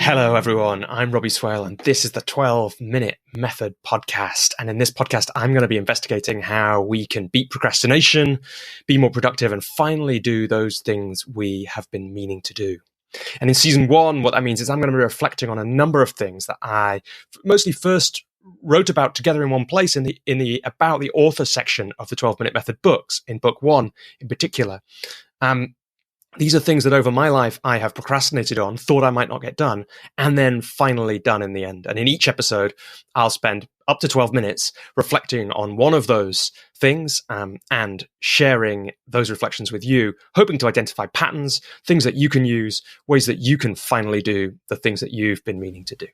Hello, everyone. I'm Robbie Swale, and this is the 12-Minute Method podcast. And in this podcast, I'm going to be investigating how we can beat procrastination, be more productive, and finally do those things we have been meaning to do. And in season one, what that means is I'm going to be reflecting on a number of things that I mostly first wrote about together in one place in the About the Author section of the 12-Minute Method books, in book one in particular. These are things that over my life I have procrastinated on, thought I might not get done, and then finally done in the end. And in each episode, I'll spend up to 12 minutes reflecting on one of those things and sharing those reflections with you, hoping to identify patterns, things that you can use, ways that you can finally do the things that you've been meaning to do.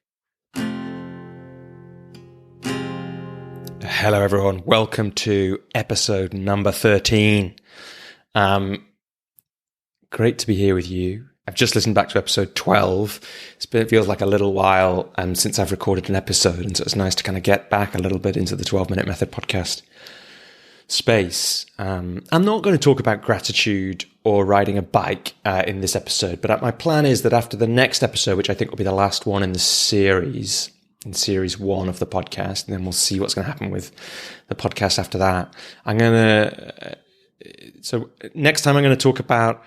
Hello, everyone. Welcome to episode number 13. Great to be here with you. I've just listened back to episode 12. It feels like a little while since I've recorded an episode, and so it's nice to kind of get back a little bit into the 12-Minute Method podcast space. I'm not going to talk about gratitude or riding a bike in this episode, but my plan is that after the next episode, which I think will be the last one in the series, in series one of the podcast, and then we'll see what's going to happen with the podcast after that. So next time I'm going to talk about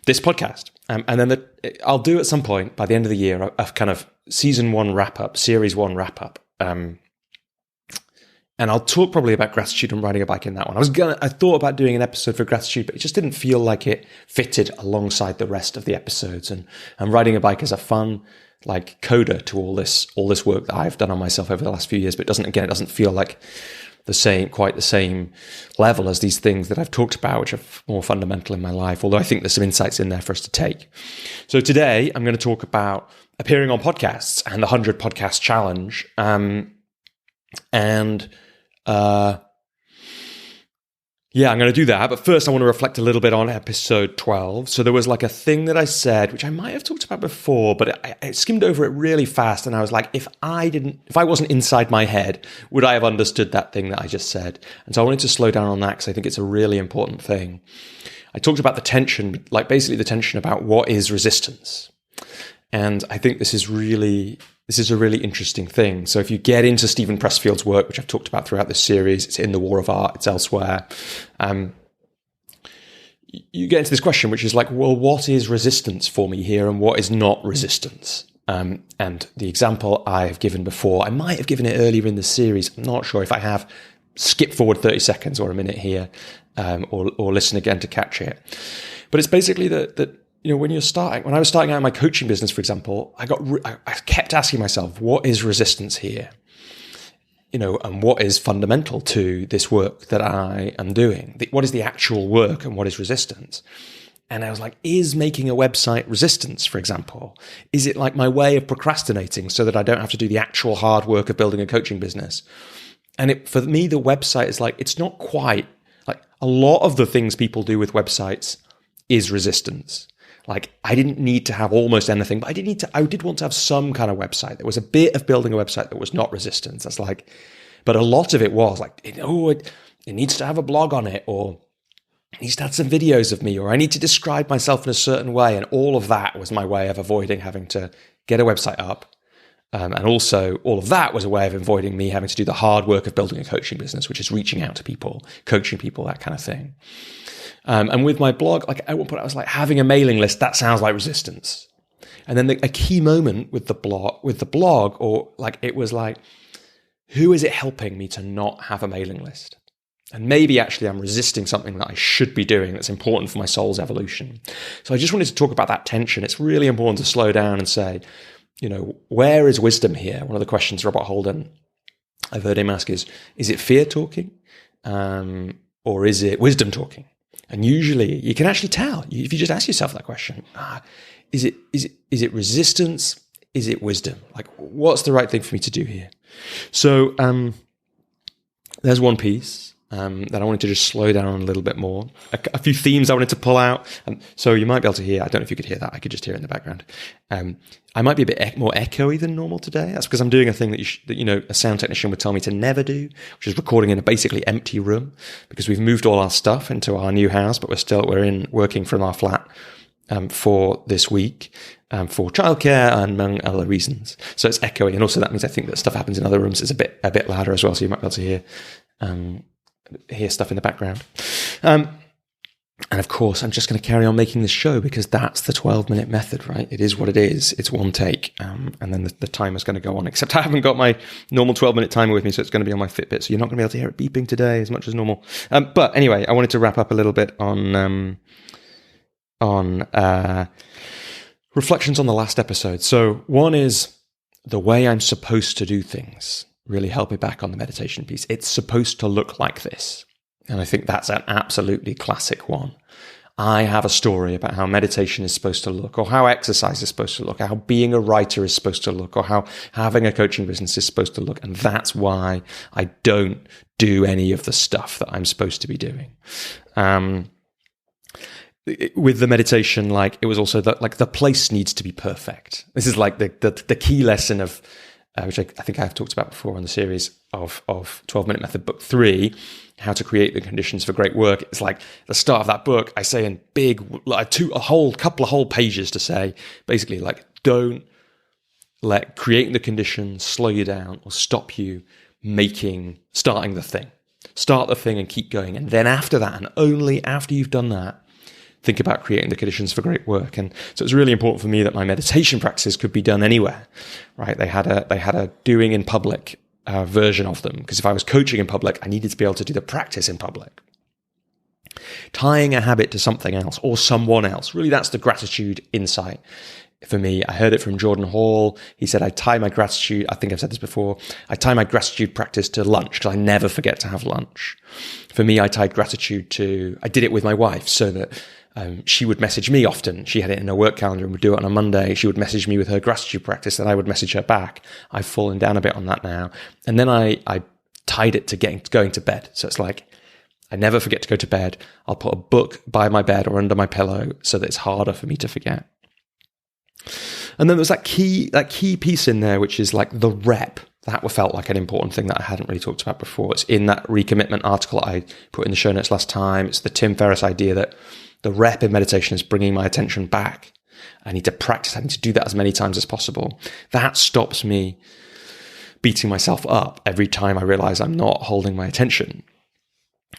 this podcast. And then I'll do at some point by the end of the year a kind of season one wrap up, series one wrap up. And I'll talk probably about gratitude and riding a bike in that one. I thought about doing an episode for gratitude, but it just didn't feel like it fitted alongside the rest of the episodes. And riding a bike is a fun, like, coda to all this work that I've done on myself over the last few years, but it doesn't feel like quite the same level as these things that I've talked about, which are more fundamental in my life, although I think there's some insights in there for us to take. So today I'm going to talk about appearing on podcasts and the 100 podcast challenge. I'm going to do that. But first I want to reflect a little bit on episode 12. So there was like a thing that I said, which I might have talked about before, but I skimmed over it really fast. And I was like, if I wasn't inside my head, would I have understood that thing that I just said? And so I wanted to slow down on that because I think it's a really important thing. I talked about the tension, like basically the tension about what is resistance. And I think this is a really interesting thing. So if you get into Stephen Pressfield's work, which I've talked about throughout this series, it's in The War of Art, it's elsewhere. You get into this question, which is like, well, what is resistance for me here and what is not resistance? And the example I've given before, I might have given it earlier in the series. I'm not sure if I have. Skip forward 30 seconds or a minute here, or listen again to catch it. But it's basically that you know, when I was starting out in my coaching business, for example, I kept asking myself, what is resistance here? You know, and what is fundamental to this work that I am doing? What is the actual work and what is resistance? And I was like, is making a website resistance, for example? Is it like my way of procrastinating so that I don't have to do the actual hard work of building a coaching business? And for me, the website is like, it's not quite like a lot of the things people do with websites is resistance. Like, I didn't need to have almost anything, but I did want to have some kind of website. There was a bit of building a website that was not resistance. That's like, but a lot of it was like, it needs to have a blog on it, or it needs to have some videos of me, or I need to describe myself in a certain way. And all of that was my way of avoiding having to get a website up. And also all of that was a way of avoiding me having to do the hard work of building a coaching business, which is reaching out to people, coaching people, that kind of thing. And with my blog, like at one point I was like, having a mailing list, that sounds like resistance. And then a key moment with the blog, or like, it was like, who is it helping me to not have a mailing list? And maybe actually I'm resisting something that I should be doing that's important for my soul's evolution. So I just wanted to talk about that tension. It's really important to slow down and say, you know, where is wisdom here? One of the questions Robert Holden, I've heard him ask is it fear talking? Or is it wisdom talking? And usually you can actually tell if you just ask yourself that question. Is it resistance? Is it wisdom? Like, what's the right thing for me to do here? So there's one piece that I wanted to just slow down a little bit more. A few themes I wanted to pull out. So you might be able to hear, I don't know if you could hear that. I could just hear it in the background. I might be a bit more echoey than normal today. That's because I'm doing a thing that a sound technician would tell me to never do, which is recording in a basically empty room, because we've moved all our stuff into our new house, but we're working from our flat for this week for childcare and among other reasons. So it's echoing, and also that means I think that stuff happens in other rooms is a bit louder as well. So you might be able to hear stuff in the background. And of course, I'm just going to carry on making this show because that's the 12-minute method, right? It is what it is. It's one take. And then the timer's going to go on, except I haven't got my normal 12-minute timer with me, so it's going to be on my Fitbit. So you're not going to be able to hear it beeping today as much as normal. But anyway, I wanted to wrap up a little bit on reflections on the last episode. So one is the way I'm supposed to do things. Really help me back on the meditation piece. It's supposed to look like this. And I think that's an absolutely classic one. I have a story about how meditation is supposed to look, or how exercise is supposed to look, or how being a writer is supposed to look, or how having a coaching business is supposed to look. And that's why I don't do any of the stuff that I'm supposed to be doing. With the meditation, like it was also that like the place needs to be perfect. This is like the key lesson of, which I think I've talked about before on the series of 12-Minute Method, Book 3, How to Create the Conditions for Great Work. It's like the start of that book, I say in big, like couple of whole pages to say, basically like, don't let creating the conditions slow you down or stop you starting the thing. Start the thing and keep going. And then after that, and only after you've done that, think about creating the conditions for great work. And so it's really important for me that my meditation practices could be done anywhere, right? They had a doing in public version of them, because if I was coaching in public, I needed to be able to do the practice in public. Tying a habit to something else or someone else, really that's the gratitude insight for me. I heard it from Jordan Hall. He said, I tie my gratitude, I think I've said this before, I tie my gratitude practice to lunch because I never forget to have lunch. For me, I tied gratitude I did it with my wife so that she would message me often. She had it in her work calendar and would do it on a Monday. She would message me with her gratitude practice and I would message her back. I've fallen down a bit on that now. And then I tied it to going to bed. So it's like, I never forget to go to bed. I'll put a book by my bed or under my pillow so that it's harder for me to forget. And then there's that key piece in there, which is like the rep. That felt like an important thing that I hadn't really talked about before. It's in that recommitment article I put in the show notes last time. It's the Tim Ferriss idea that the rep in meditation is bringing my attention back. I need to practice. I need to do that as many times as possible. That stops me beating myself up every time I realize I'm not holding my attention.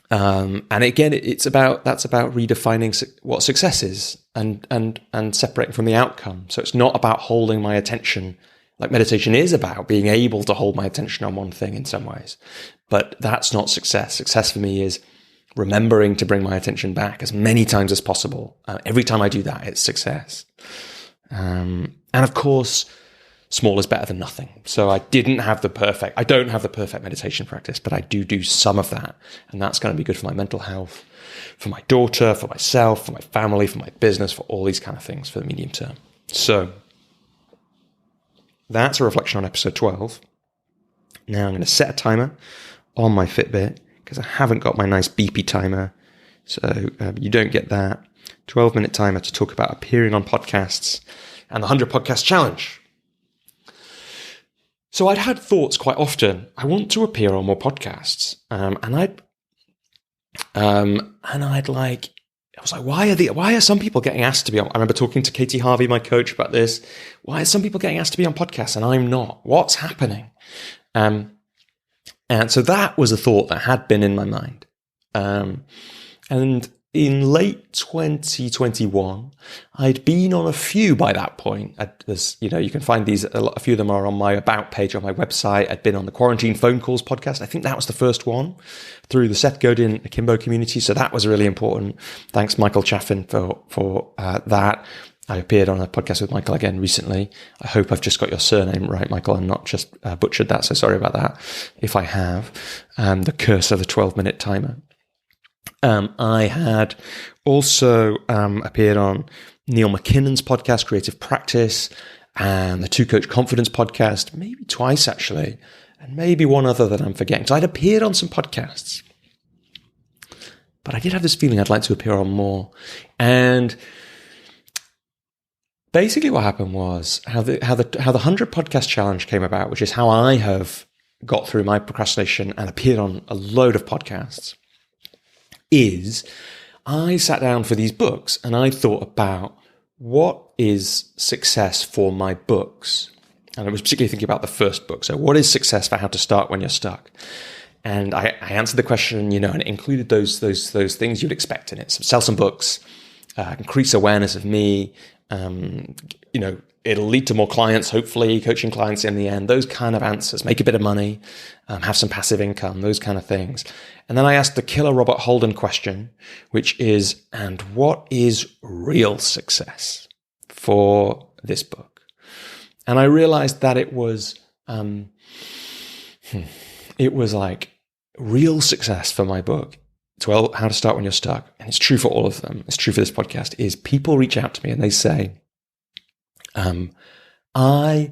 And again, that's about redefining what success is and separating from the outcome. So it's not about holding my attention. Like meditation is about being able to hold my attention on one thing in some ways, but that's not success. Success for me is remembering to bring my attention back as many times as possible. Every time I do that, it's success. And of course, small is better than nothing. So I don't have the perfect meditation practice, but I do some of that. And that's going to be good for my mental health, for my daughter, for myself, for my family, for my business, for all these kind of things for the medium term. So that's a reflection on episode 12. Now I'm going to set a timer on my Fitbit because I haven't got my nice beepy timer. So you don't get that. 12-minute timer to talk about appearing on podcasts and the 100 podcast challenge. So I'd had thoughts quite often. I want to appear on more podcasts, I was like, why are some people getting asked to be on? I remember talking to Katie Harvey, my coach, about this. Why are some people getting asked to be on podcasts and I'm not? What's happening? And so that was a thought that had been in my mind. And in late 2021, I'd been on a few by that point. You can find these, a few of them are on my About page on my website. I'd been on the Quarantine Phone Calls podcast. I think that was the first one through the Seth Godin Akimbo community. So that was really important. Thanks, Michael Chaffin, for that. I appeared on a podcast with Michael again recently. I hope I've just got your surname right, Michael, and not just butchered that. So sorry about that if I have. The curse of the 12-minute timer. I had also appeared on Neil McKinnon's podcast, Creative Practice, and the Two Coach Confidence podcast, maybe twice actually, and maybe one other that I'm forgetting. So I'd appeared on some podcasts, but I did have this feeling I'd like to appear on more. And basically what happened was how the 100 podcast challenge came about, which is how I have got through my procrastination and appeared on a load of podcasts, is I sat down for these books and I thought about what is success for my books? And I was particularly thinking about the first book. So what is success for How to Start When You're Stuck? And I answered the question, and it included those things you'd expect in it. So sell some books, increase awareness of me, it'll lead to more clients, hopefully, coaching clients in the end, those kind of answers, make a bit of money, have some passive income, those kind of things. And then I asked the killer Robert Holden question, which is, and what is real success for this book? And I realized that it was like real success for my book. Well, How to Start When You're Stuck. And it's true for all of them. It's true for this podcast, is people reach out to me and they say, I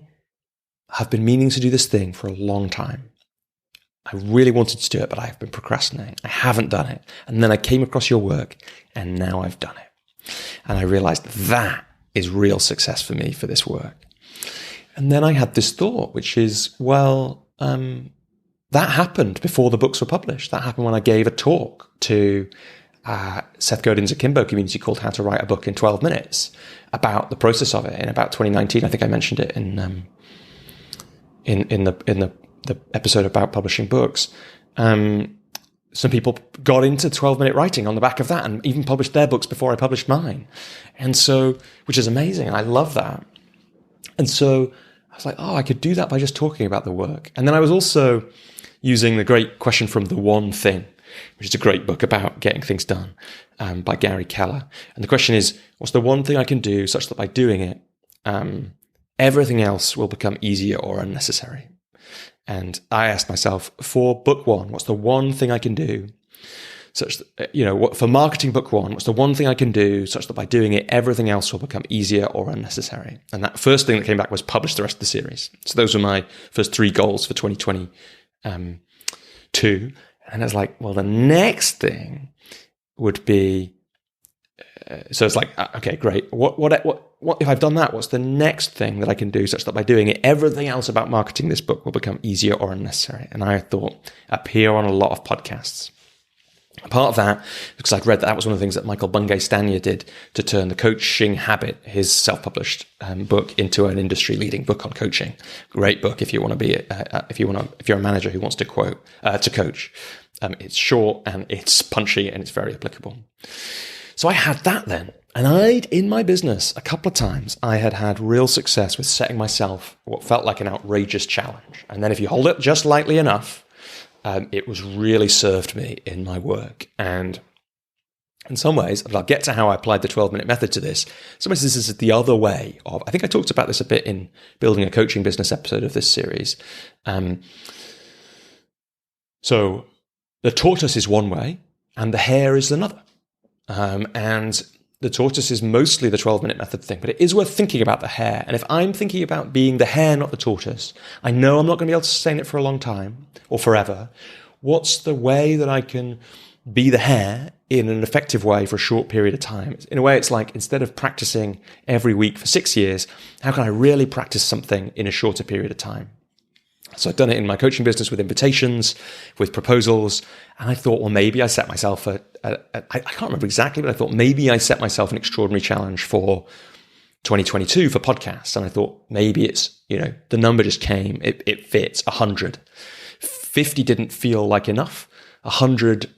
have been meaning to do this thing for a long time. I really wanted to do it, but I've been procrastinating. I haven't done it. And then I came across your work and now I've done it. And I realized that is real success for me for this work. And then I had this thought, which is, that happened before the books were published. That happened when I gave a talk to Seth Godin's Akimbo community called How to Write a Book in 12 Minutes about the process of it in about 2019. I think I mentioned it in the episode about publishing books. Some people got into 12-minute writing on the back of that and even published their books before I published mine. And so, which is amazing. I love that. And so I was like, I could do that by just talking about the work. And then I was also using the great question from The One Thing, which is a great book about getting things done, by Gary Keller. And the question is, what's the one thing I can do such that by doing it, everything else will become easier or unnecessary? And I asked myself, for book one, what's the one thing I can do such that, for marketing book one, what's the one thing I can do such that by doing it, everything else will become easier or unnecessary? And that first thing that came back was publish the rest of the series. So those were my first 3 goals for 2022. And I was like, well, the next thing would be, so it's like, okay, great. What if I've done that? What's the next thing that I can do such that by doing it, everything else about marketing this book will become easier or unnecessary? And I thought, appear on a lot of podcasts. Part of that, because I'd read that was one of the things that Michael Bungay Stanier did to turn The Coaching Habit, his self-published book, into an industry-leading book on coaching. Great book if you want to be, if you're a manager who wants to coach. It's short and it's punchy and it's very applicable. So I had that then, and in my business a couple of times, I had real success with setting myself what felt like an outrageous challenge, and then if you hold it just lightly enough, it was really served me in my work. And in some ways, I'll get to how I applied the 12-minute method to this. In some ways, this is the other way of, I think I talked about this a bit in Building a Coaching Business episode of this series. So the tortoise is one way and the hare is another. And the tortoise is mostly the 12-minute method thing, but it is worth thinking about the hare. And if I'm thinking about being the hare, not the tortoise, I know I'm not going to be able to sustain it for a long time or forever. What's the way that I can be the hare in an effective way for a short period of time? In a way, it's like, instead of practicing every week for 6 years, how can I really practice something in a shorter period of time? So I've done it in my coaching business with invitations, with proposals. And I thought, well, maybe I set myself I can't remember exactly, but I thought maybe I set myself an extraordinary challenge for 2022 for podcasts. And I thought maybe it's, the number just came, it fits 100. 50 didn't feel like enough. 100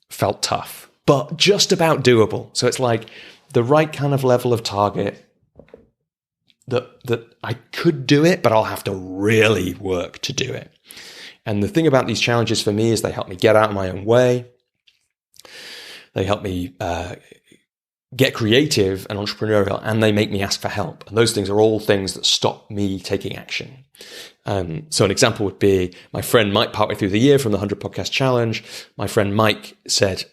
felt tough, but just about doable. So it's like the right kind of level of target that I could do it, but I'll have to really work to do it. And the thing about these challenges for me is they help me get out of my own way. They help me get creative and entrepreneurial, and they make me ask for help. And those things are all things that stop me taking action. So an example would be my friend Mike, partway through the year from the 100 Podcast Challenge, my friend Mike said,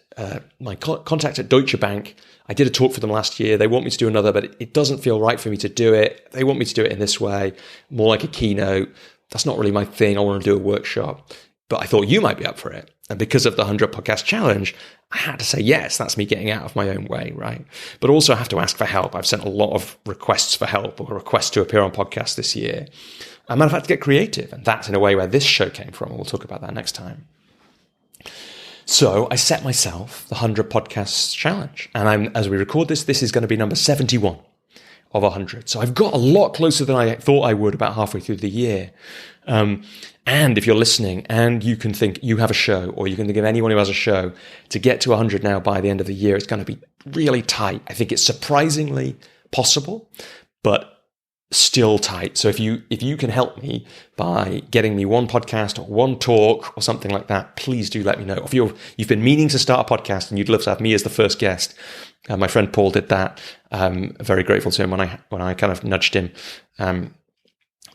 my contact at Deutsche Bank, I did a talk for them last year. They want me to do another, but it doesn't feel right for me to do it. They want me to do it in this way, more like a keynote. That's not really my thing. I want to do a workshop, but I thought you might be up for it. And because of the 100 Podcast Challenge, I had to say yes. That's me getting out of my own way, right? But also I have to ask for help. I've sent a lot of requests for help or requests to appear on podcasts this year. I'm going to have to get creative. And that's in a way where this show came from. And we'll talk about that next time. So I set myself the 100 Podcasts Challenge. And as we record this is going to be number 71. of 100. So I've got a lot closer than I thought I would about halfway through the year. And if you're listening and you can think you have a show, or you can think of anyone who has a show, to get to 100 now by the end of the year, it's going to be really tight. I think it's surprisingly possible, but still tight. So if you can help me by getting me one podcast or one talk or something like that, please do let me know. If you've been meaning to start a podcast and you'd love to have me as the first guest, my friend Paul did that. Very grateful to him when I kind of nudged him.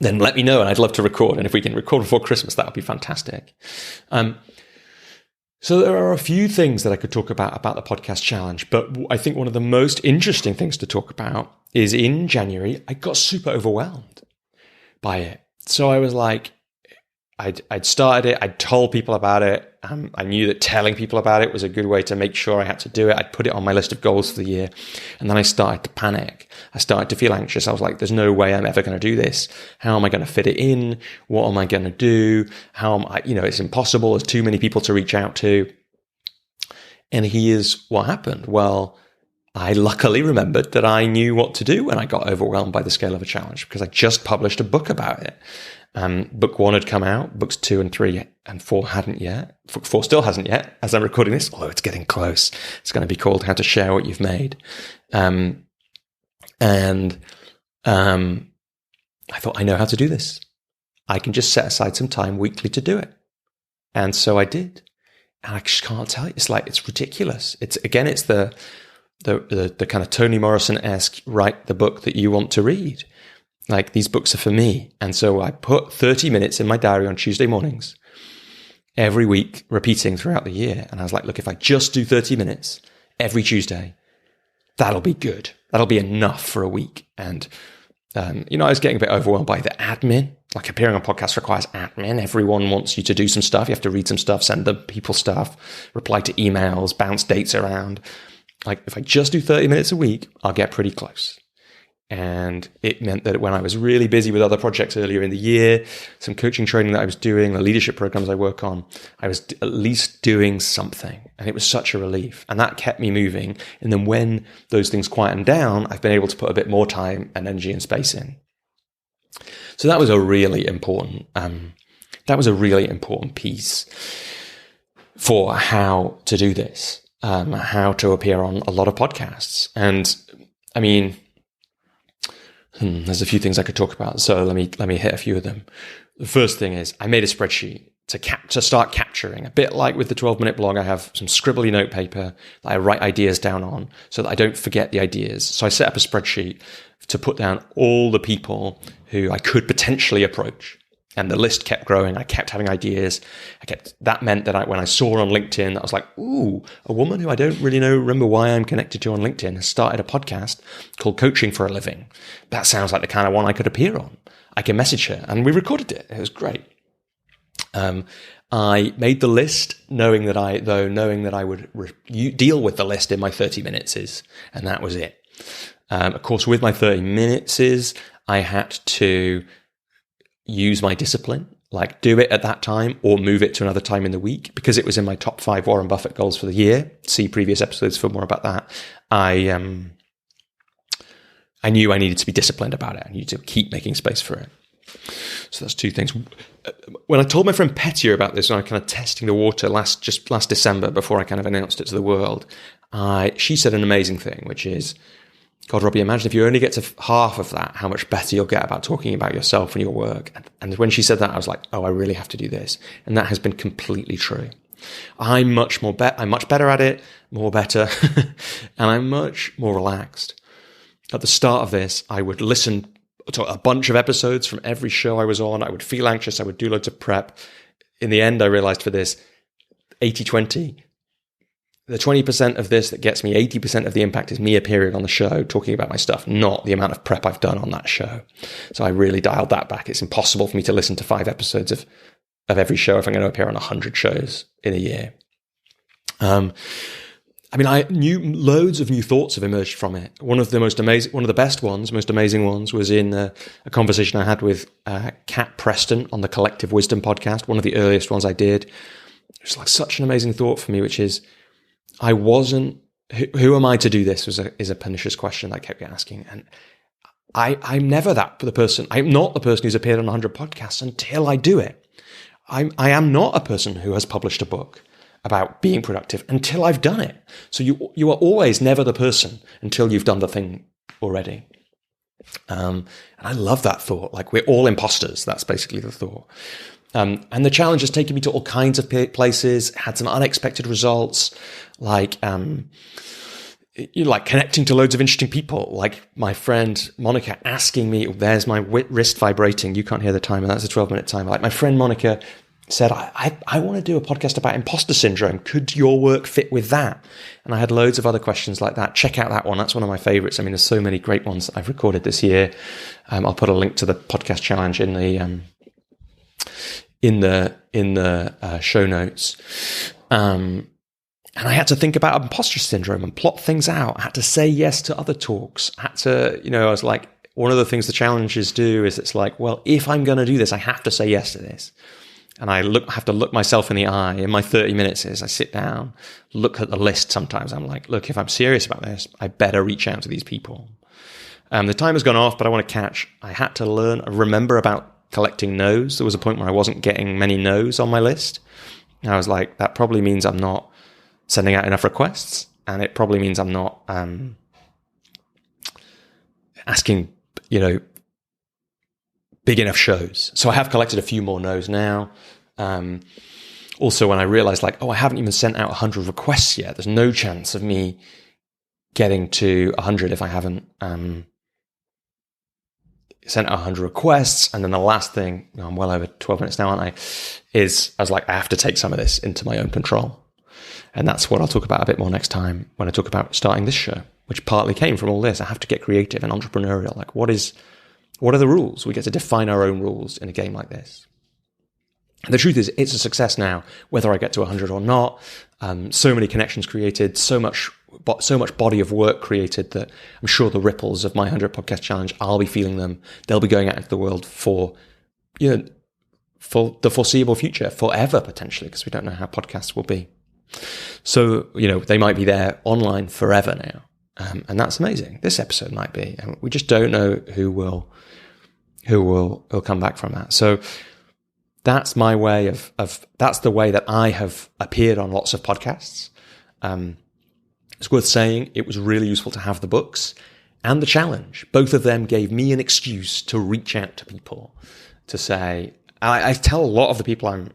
Then let me know, and I'd love to record. And if we can record before Christmas, that would be fantastic. So there are a few things that I could talk about the podcast challenge, but I think one of the most interesting things to talk about is in January, I got super overwhelmed by it. So I was like, I'd started it. I'd told people about it. I knew that telling people about it was a good way to make sure I had to do it. I'd put it on my list of goals for the year. And then I started to panic. I started to feel anxious. I was like, there's no way I'm ever going to do this. How am I going to fit it in? What am I going to do? How am I, it's impossible. There's too many people to reach out to. And here's what happened. Well, I luckily remembered that I knew what to do when I got overwhelmed by the scale of a challenge, because I just published a book about it. Book 1 had come out, books 2 and 3 and 4 hadn't yet. 4 still hasn't yet as I'm recording this, although it's getting close. It's going to be called How to Share What You've Made. I thought, I know how to do this. I can just set aside some time weekly to do it. And so I did. And I just can't tell you. It's ridiculous. It's the kind of Toni Morrison-esque, write the book that you want to read. Like, these books are for me. And so I put 30 minutes in my diary on Tuesday mornings every week, repeating throughout the year. And I was like, look, if I just do 30 minutes every Tuesday, that'll be good. That'll be enough for a week. And, I was getting a bit overwhelmed by the admin. Like, appearing on podcasts requires admin. Everyone wants you to do some stuff. You have to read some stuff, send the people stuff, reply to emails, bounce dates around. Like, if I just do 30 minutes a week, I'll get pretty close. And it meant that when I was really busy with other projects earlier in the year, some coaching training that I was doing, the leadership programs I work on, I was at least doing something. And it was such a relief. And that kept me moving. And then when those things quieten down, I've been able to put a bit more time and energy and space in. So that was a really important, piece for how to do this, how to appear on a lot of podcasts. And I mean, there's a few things I could talk about. So let me hit a few of them. The first thing is I made a spreadsheet to start capturing. A bit like with the 12-minute blog, I have some scribbly notepaper that I write ideas down on so that I don't forget the ideas. So I set up a spreadsheet to put down all the people who I could potentially approach. And the list kept growing. I kept having ideas. That meant that when I saw her on LinkedIn, I was like, ooh, a woman who I don't really remember why I'm connected to on LinkedIn has started a podcast called Coaching for a Living. That sounds like the kind of one I could appear on. I can message her. And we recorded it. It was great. I made the list knowing that I would deal with the list in my 30 minutes, and that was it. Of course, with my 30 minutes, I had to use my discipline, like do it at that time or move it to another time in the week, because it was in my top 5 Warren Buffett goals for the year. See previous episodes for more about that. I knew I needed to be disciplined about it. I needed to keep making space for it. So that's 2 things. When I told my friend Petia about this, when I kind of testing the water last December before I kind of announced it to the world, she said an amazing thing, which is, God, Robbie, imagine if you only get to half of that, how much better you'll get about talking about yourself and your work. And when she said that, I was like, oh, I really have to do this. And that has been completely true. I'm much better at it, better, and I'm much more relaxed. At the start of this, I would listen to a bunch of episodes from every show I was on. I would feel anxious. I would do loads of prep. In the end, I realized for this 80-20, the 20% of this that gets me 80% of the impact is me appearing on the show, talking about my stuff, not the amount of prep I've done on that show. So I really dialed that back. It's impossible for me to listen to 5 episodes of every show if I'm going to appear on 100 shows in a year. Loads of new thoughts have emerged from it. One of the most amazing ones was in a conversation I had with Kat Preston on the Collective Wisdom podcast, one of the earliest ones I did. It was like such an amazing thought for me, which is, who am I to do this is a pernicious question that I kept asking. And I'm never the person. I'm not the person who's appeared on 100 podcasts until I do it. I am not a person who has published a book about being productive until I've done it. So you are always never the person until you've done the thing already. And I love that thought. Like, we're all imposters. That's basically the thought. And the challenge has taken me to all kinds of places, had some unexpected results, like connecting to loads of interesting people, like my friend Monica asking me, there's my wrist vibrating. You can't hear the timer. That's a 12-minute timer. Like, my friend Monica said, I want to do a podcast about imposter syndrome. Could your work fit with that? And I had loads of other questions like that. Check out that one. That's one of my favorites. I mean, there's so many great ones that I've recorded this year. I'll put a link to the podcast challenge in the show notes. And I had to think about imposter syndrome and plot things out. I had to say yes to other talks. I had to, I was like, one of the things the challenges do is it's like, well, if I'm going to do this, I have to say yes to this. And I have to look myself in the eye. In my 30 minutes is I sit down, look at the list. Sometimes I'm like, look, if I'm serious about this, I better reach out to these people. The timer's gone off, but I want to catch. I had to remember about collecting no's. There was a point where I wasn't getting many no's on my list. And I was like, that probably means I'm not sending out enough requests. And it probably means I'm not asking, big enough shows. So I have collected a few more no's now. Also, when I realized I haven't even sent out 100 requests yet. There's no chance of me getting to 100 if I haven't sent out 100 requests. And then the last thing, I'm well over 12 minutes now, aren't I? I was like, I have to take some of this into my own control. And that's what I'll talk about a bit more next time when I talk about starting this show, which partly came from all this. I have to get creative and entrepreneurial. Like, what are the rules? We get to define our own rules in a game like this. And the truth is, it's a success now, whether I get to 100 or not. So many connections created, so much body of work created that I'm sure the ripples of my 100 podcast challenge, I'll be feeling them. They'll be going out into the world for the foreseeable future, forever potentially, because we don't know how podcasts will be. So, they might be there online forever now. And that's amazing. This episode might be, and we just don't know who will come back from that. So that's my way of that's the way that I have appeared on lots of podcasts. It's worth saying it was really useful to have the books and the challenge. Both of them gave me an excuse to reach out to people to say, I tell a lot of the people I'm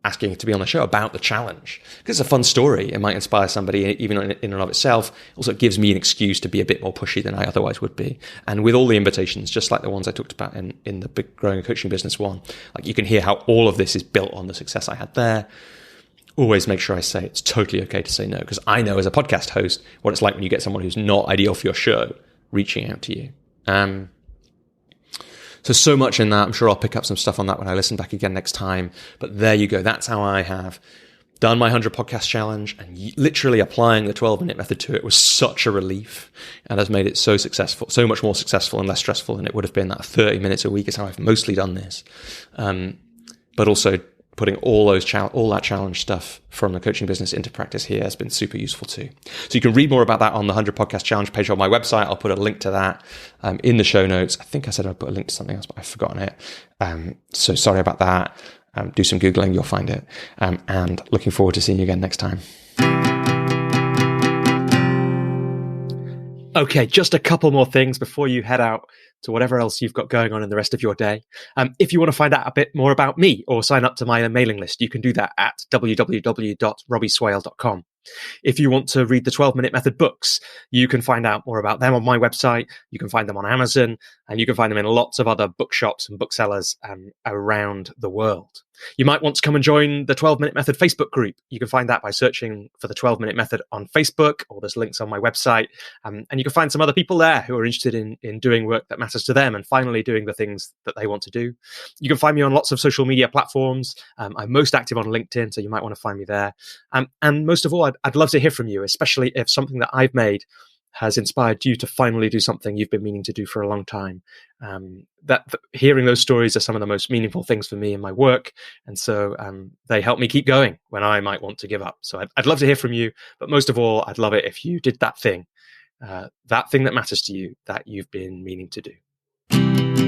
asking to be on the show about the challenge because it's a fun story. It might inspire somebody even in and of itself. Also, it gives me an excuse to be a bit more pushy than I otherwise would be. And with all the invitations, just like the ones I talked about in the Big Growing a Coaching Business one, like, you can hear how all of this is built on the success I had there. Always make sure I say it's totally okay to say no, because I know as a podcast host what it's like when you get someone who's not ideal for your show reaching out to you. So much in that. I'm sure I'll pick up some stuff on that when I listen back again next time. But there you go. That's how I have done my 100 podcast challenge, and literally applying the 12-minute method to it was such a relief and has made it so successful, so much more successful and less stressful than it would have been. That 30 minutes a week is how I've mostly done this. But also putting all that challenge stuff from the coaching business into practice here has been super useful too. So you can read more about that on the 100 podcast challenge page on my website. I'll put a link to that in the show notes. I think I said I'd put a link to something else, but I've forgotten it. So sorry about that. Do some Googling, you'll find it. And looking forward to seeing you again next time. Okay, just a couple more things before you head out to whatever else you've got going on in the rest of your day. If you want to find out a bit more about me or sign up to my mailing list, you can do that at www.robbieswale.com. If you want to read the 12-Minute Method books, you can find out more about them on my website. You can find them on Amazon, and you can find them in lots of other bookshops and booksellers around the world. You might want to come and join the 12-Minute Method Facebook group. You can find that by searching for the 12-Minute Method on Facebook, or there's links on my website. And you can find some other people there who are interested in doing work that matters to them and finally doing the things that they want to do. You can find me on lots of social media platforms. I'm most active on LinkedIn, so you might want to find me there. And most of all, I'd love to hear from you, especially if something that I've made has inspired you to finally do something you've been meaning to do for a long time. Hearing those stories are some of the most meaningful things for me in my work. And so they help me keep going when I might want to give up. So I'd love to hear from you. But most of all, I'd love it if you did that thing that thing that matters to you that you've been meaning to do.